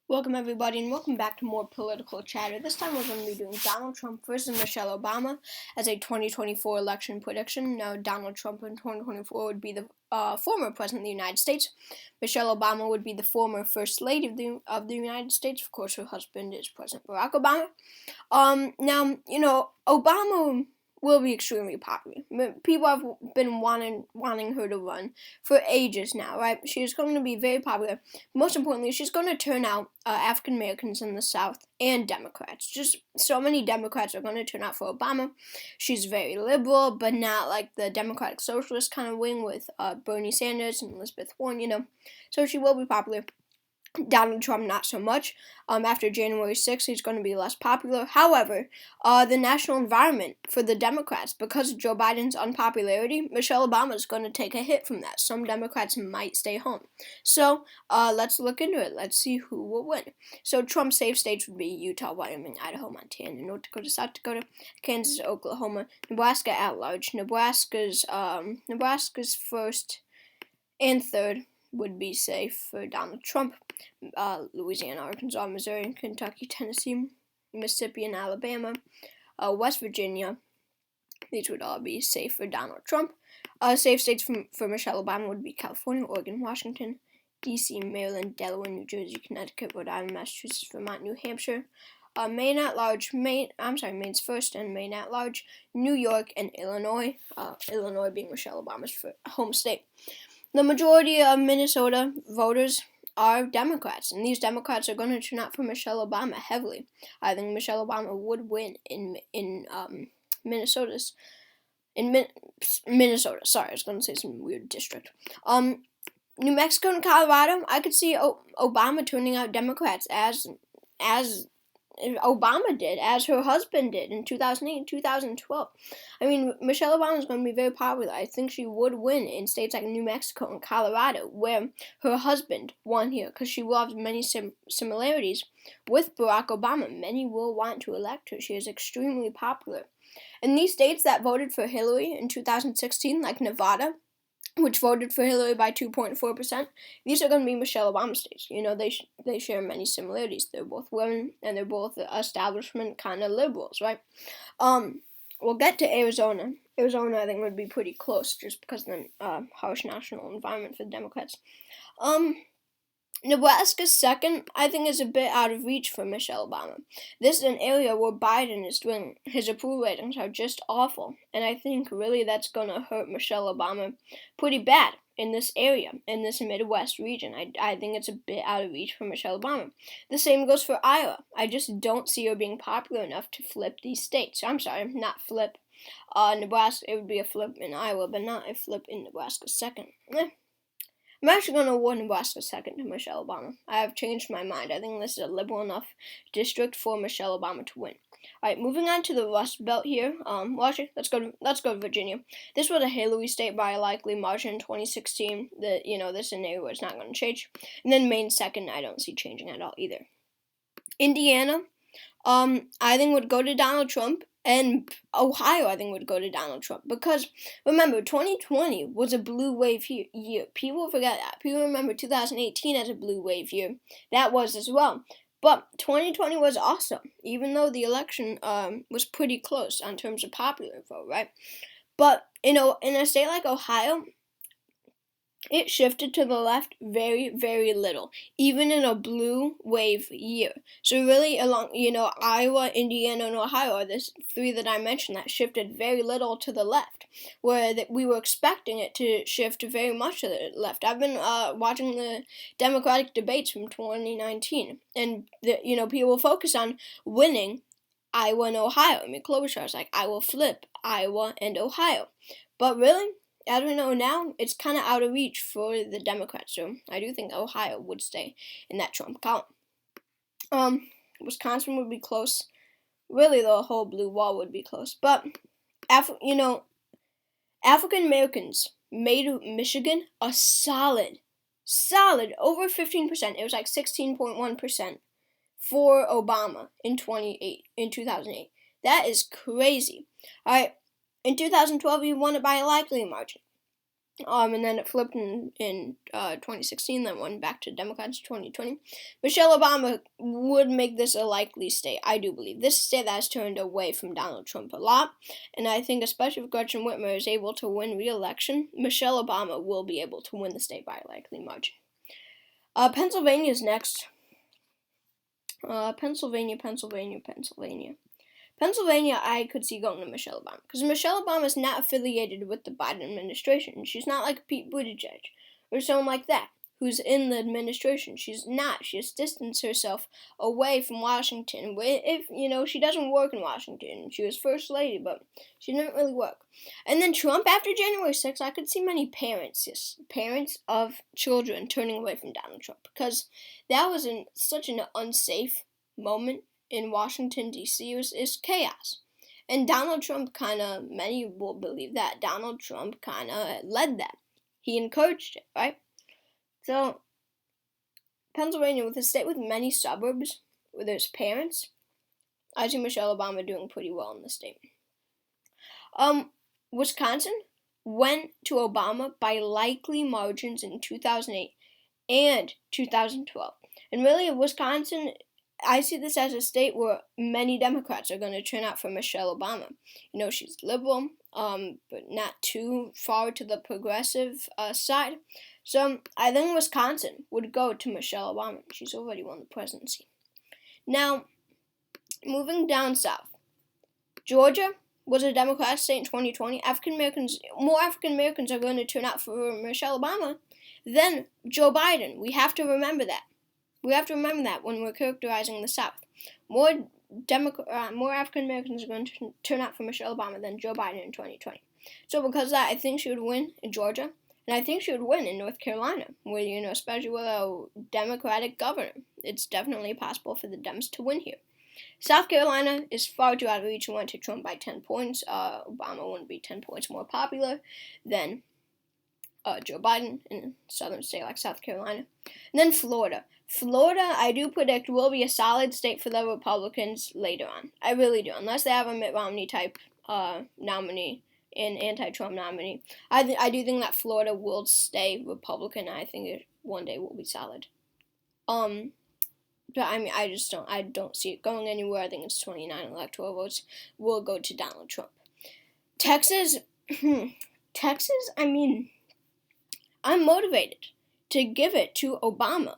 Welcome everybody and welcome back to more political chatter. This time we're going to be doing Donald Trump versus Michelle Obama as a 2024 election prediction. Now Donald Trump in 2024 would be the former president of the United States. Michelle Obama would be the former first lady of the United States. Of course, her husband is President Barack Obama. Obama will be extremely popular. People have been wanting her to run for ages now, right? She is going to be very popular. Most importantly, she's going to turn out African Americans in the South and Democrats. Just so many Democrats are going to turn out for Obama. She's very liberal, but not like the Democratic Socialist kind of wing with Bernie Sanders and Elizabeth Warren, So she will be popular. Donald Trump, not so much. After January 6th, he's going to be less popular. However, the national environment for the Democrats, because of Joe Biden's unpopularity, Michelle Obama is going to take a hit from that. Some Democrats might stay home. So, let's look into it. Let's see who will win. So, Trump's safe states would be Utah, Wyoming, Idaho, Montana, North Dakota, South Dakota, Kansas, Oklahoma, Nebraska at large. Nebraska's first and third would be safe for Donald Trump. Louisiana, Arkansas, Missouri, Kentucky, Tennessee, Mississippi, and Alabama. West Virginia, these would all be safe for Donald Trump. Safe states for Michelle Obama would be California, Oregon, Washington, D.C., Maryland, Delaware, New Jersey, Connecticut, Rhode Island, Massachusetts, Vermont, New Hampshire. Maine's first and Maine at large, New York, and Illinois. Illinois being Michelle Obama's home state. The majority of Minnesota voters are Democrats, and these Democrats are going to turn out for Michelle Obama heavily. I think Michelle Obama would win in Minnesota. Sorry, I was going to say some weird district. New Mexico and Colorado, I could see Obama turning out Democrats as Obama did, as her husband did in 2008 and 2012. I mean, Michelle Obama is going to be very popular. I think she would win in states like New Mexico and Colorado, where her husband won here, because she will have many similarities with Barack Obama. Many will want to elect her. She is extremely popular. In these states that voted for Hillary in 2016, like Nevada, which voted for Hillary by 2.4%. These are going to be Michelle Obama states. They share many similarities. They're both women, and they're both establishment kind of liberals, right? We'll get to Arizona. Arizona, I think, would be pretty close, just because of the harsh national environment for the Democrats. Nebraska's second, I think, is a bit out of reach for Michelle Obama. This is an area where Biden is doing, his approval ratings are just awful. And I think really that's going to hurt Michelle Obama pretty bad in this area, in this Midwest region. I think it's a bit out of reach for Michelle Obama. The same goes for Iowa. I just don't see her being popular enough to flip these states. I'm sorry, not flip Nebraska. It would be a flip in Iowa, but not a flip in Nebraska's second. I'm actually going to award Nebraska second to Michelle Obama. I have changed my mind. I think this is a liberal enough district for Michelle Obama to win. Alright, moving on to the Rust Belt here. Let's go to Virginia. This was a Hillary state by a likely margin in 2016. This is an area where it's not going to change. And then Maine second, I don't see changing at all either. Indiana, I think would go to Donald Trump. And Ohio, I think, would go to Donald Trump. Because, remember, 2020 was a blue wave year. People forget that. People remember 2018 as a blue wave year. That was as well. But 2020 was awesome, even though the election was pretty close in terms of popular vote, right? But, in a state like Ohio, it shifted to the left very, very little, even in a blue wave year. So really, along, Iowa, Indiana, and Ohio are the three that I mentioned that shifted very little to the left, where we were expecting it to shift very much to the left. I've been watching the Democratic debates from 2019, and people focus on winning Iowa and Ohio. I mean, Klobuchar was like, I will flip Iowa and Ohio. But really, as we know now, it's kind of out of reach for the Democrats, so I do think Ohio would stay in that Trump column. Wisconsin would be close. Really, the whole blue wall would be close. But, African Americans made Michigan a solid, over 15%. It was like 16.1% for Obama in 2008. That is crazy. All right. In 2012, he won it by a likely margin. And then it flipped in 2016, then went back to Democrats in 2020. Michelle Obama would make this a likely state, I do believe. This is a state that has turned away from Donald Trump a lot, and I think especially if Gretchen Whitmer is able to win re-election, Michelle Obama will be able to win the state by a likely margin. Pennsylvania's next. Pennsylvania, I could see going to Michelle Obama. Because Michelle Obama is not affiliated with the Biden administration. She's not like Pete Buttigieg or someone like that who's in the administration. She's not. She has distanced herself away from Washington. If, she doesn't work in Washington. She was First Lady, but she didn't really work. And then Trump, after January 6th, I could see many parents of children turning away from Donald Trump. Because that was such an unsafe moment in Washington, D.C. is chaos. And Donald Trump many will believe that Donald Trump led that. He encouraged it, right? So, Pennsylvania, with a state with many suburbs, where there's parents, I see Michelle Obama doing pretty well in the state. Wisconsin went to Obama by likely margins in 2008 and 2012. And really, Wisconsin, I see this as a state where many Democrats are going to turn out for Michelle Obama. She's liberal, but not too far to the progressive side. So I think Wisconsin would go to Michelle Obama. She's already won the presidency. Now, moving down south, Georgia was a Democrat state in 2020. More African Americans are going to turn out for Michelle Obama than Joe Biden. We have to remember that. We have to remember that when we're characterizing the South. More African Americans are going to turn out for Michelle Obama than Joe Biden in 2020. So because of that, I think she would win in Georgia, and I think she would win in North Carolina, where, especially with a Democratic governor, it's definitely possible for the Dems to win here. South Carolina is far too out of reach and went to Trump by 10 points. Obama wouldn't be 10 points more popular than Joe Biden in a southern state like South Carolina. And then Florida. Florida, I do predict, will be a solid state for the Republicans later on. I really do, unless they have a Mitt Romney type nominee, an anti-Trump nominee. I do think that Florida will stay Republican. I think it one day will be solid. But I don't see it going anywhere. I think it's 29 electoral votes will go to Donald Trump. Texas, I'm motivated to give it to Obama.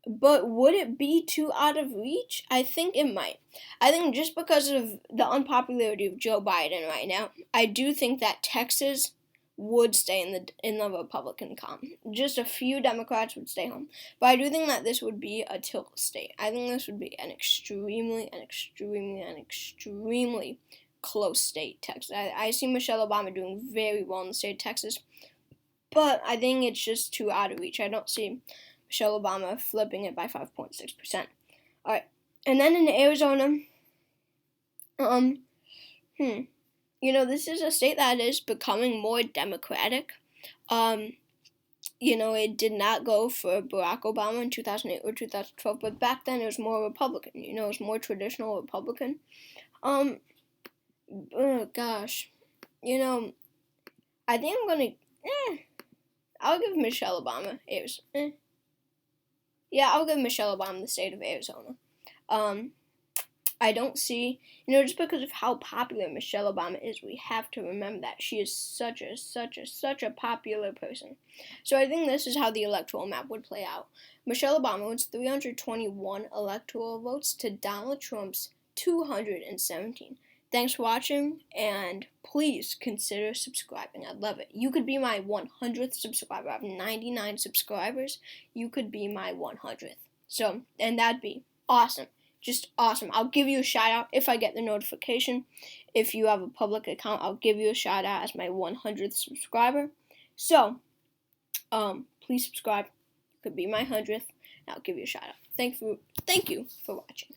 But would it be too out of reach? I think it might. I think just because of the unpopularity of Joe Biden right now, I do think that Texas would stay in the Republican column. Just a few Democrats would stay home. But I do think that this would be a tilt state. I think this would be an extremely close state, Texas. I see Michelle Obama doing very well in the state of Texas. But I think it's just too out of reach. I don't see Michelle Obama flipping it by 5.6%. Alright. And then in Arizona, this is a state that is becoming more Democratic. It did not go for Barack Obama in 2008 or 2012, but back then it was more Republican. It was more traditional Republican. I think I'm gonna, I'll give Michelle Obama Arizona. I'll give Michelle Obama the state of Arizona. I don't see, just because of how popular Michelle Obama is, we have to remember that she is such a popular person. So I think this is how the electoral map would play out. Michelle Obama wins 321 electoral votes to Donald Trump's 217. Thanks for watching, and please consider subscribing. I'd love it. You could be my 100th subscriber. I have 99 subscribers. You could be my 100th. So, and that'd be awesome. Just awesome. I'll give you a shout out if I get the notification. If you have a public account, I'll give you a shout out as my 100th subscriber. So, please subscribe. You could be my 100th, and I'll give you a shout out. Thank you for watching.